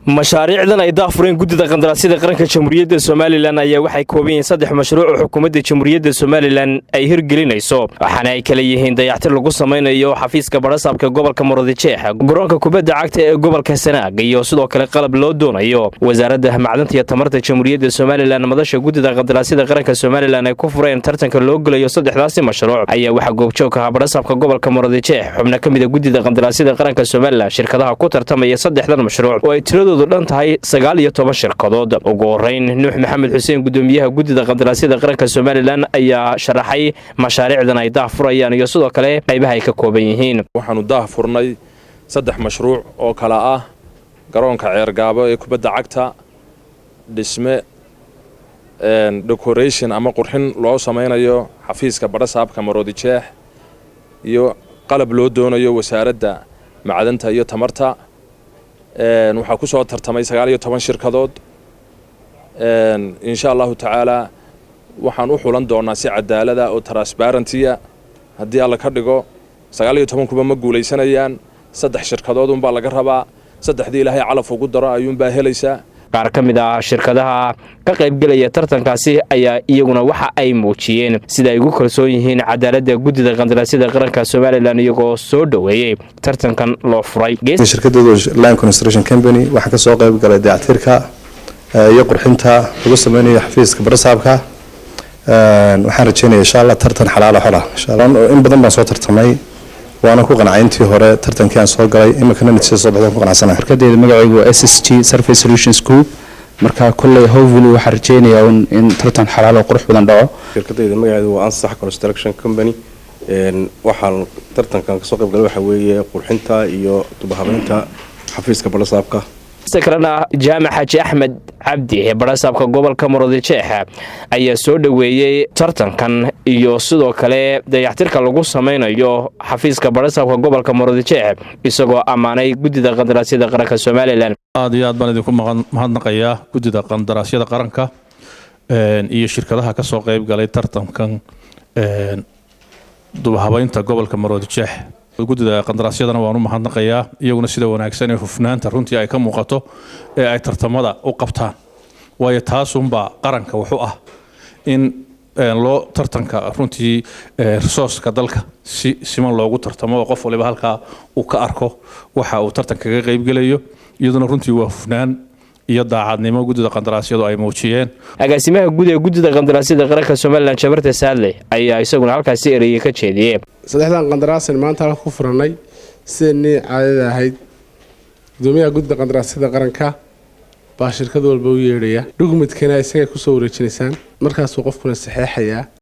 mashaariicdan ay daafureen guddida qandaraasyada qaranka Jamhuuriyadda Soomaaliland ayaa waxay kooban yihiin 3 mashruuc oo xukuumadda Jamhuuriyadda Soomaaliland ay hirgelinayso waxaana ay kala yihiin dayactir lagu sameeyo xafiiska barasaabka gobolka Murudijeex garoonka kubadda cagta ee gobolka Sanaag iyo sidoo kale qalab loo doonayo wasaaradda macdanta iyo tamarta Jamhuuriyadda Soomaaliland madasha guddida qandaraasyada qaranka Soomaaliland ay ku fureen tartanka loo galayo 3daasi mashruuc ayaa waxa goobjoog ah barasaabka gobolka Murudijeex xubno kamid ah guddida qandaraasyada qaranka Soomaaliland shirkadaha ku tartamaya 3dan mashruuc oo ay dhan tahay 19 shirkadood ugu horeyn Nuux Maxamed Xuseen gudoomiyaha guddida qandaraasyada qaranka Soomaaliland ayaa sharaxay mashaariicdan ay daafurayaan iyo sidoo kale qaybaha ay ka kooban yihiin waxaanu daafurnay 3 mashruuc oo kala ah garoonka Ceergaabo ee kubadda cagta dhisme decoration ama qurxin loo sameeyo xafiiska barasaabka Murudijeex iyo qalab loo doonayo wasaaradda macdanta iyo tamarta waxaa ku soo tartamay 19 shirkadood insha Allah taala waxaan u xulan doonaa si cadaalad ah oo transparency hadii alla ka dhigo 19 kuba ma guuleysanayaan 3 shirkadood un baa laga rabaa 3dii Ilaahay calaf ugu daro ayuun baa helaysaa qaar kamid ah shirkadaha ka qayb galaya tartankaasi ayaa iyaguna waxa ay muujiyeen sida ay ugu kalsoon yihiin cadaaladda guddida qandaraasyada qaranka Soomaaliland iyagoo soo dhaweeyay tartankan loo furay shirkadda Line Construction Company waxa ka soo qayb galay dayactirka iyo qurxinta lagu sameeyo xafiiska barasaabka waxaan rajaynayaa insha Allah tartan xalaal ah insha Allah in badan baan soo tartamay waana ku qanacayintii hore tartankii aan soo galay imikana natiijo soo baxday ku qanacsanahay shirkadeeda magacaygu waa SSG Surface Solutions Group marka kullay howlwali waxa rajaynayaa in tartan xalaal oo qurux badan dhaco shirkadeeda magaceedu waa Ansax Construction Company waxaan tartankan ka soo qayb galay waxa weeye qurxinta iyo dubahabeynta xafiiska barasaabka sakrana Jaamac Xaji Axmed Cabdi ee barasaabka gobolka Murudijeex ayaa soo dhaweeyay tartankan iyo sidoo kale dayactirka lagu sameeyo xafiiska barasaabka gobolka Murudijeex isagoo amaanay guddida qandaraasyada qaranka Soomaaliland aad iyo aad baan idinku mahadnaqayaa guddida qandaraasyada qaranka iyo shirkadaha ka soo qayb galay tartankan dubahabeynta gobolka Murudijeex guddida qandaraasyadana waan u mahadnaqayaa iyaguna sida wanaagsan ee hufnaanta runtii ay ka muuqato ee ay tartamada u qabtaan waayo taasunba qaranka wuxuu ah in loo tartanka runtii resource-ka dalka si siman loogu tartamo qof waliba halka uu ka arko waxa uu tartanka kaga qayb galayo iyaduna runtii waa hufnaan iyo daacadnimo guddida qandaraasyadu ay muujiyeen agaasimaha guud ee guddida qandaraasyada qaranka Soomaaliland Jabarta Saadle ayaa isaguna halkaas ereyay ka jeediyay 3dan qandaraas maanta ku furanay sidii caadada ahayd gudoomiyaha guddida qandaraasyada qaranka baa shirkad walba u yeedhaya dhugmidkana isaga ku soo wareejinaysan markaas uu qofkuna saxeexaya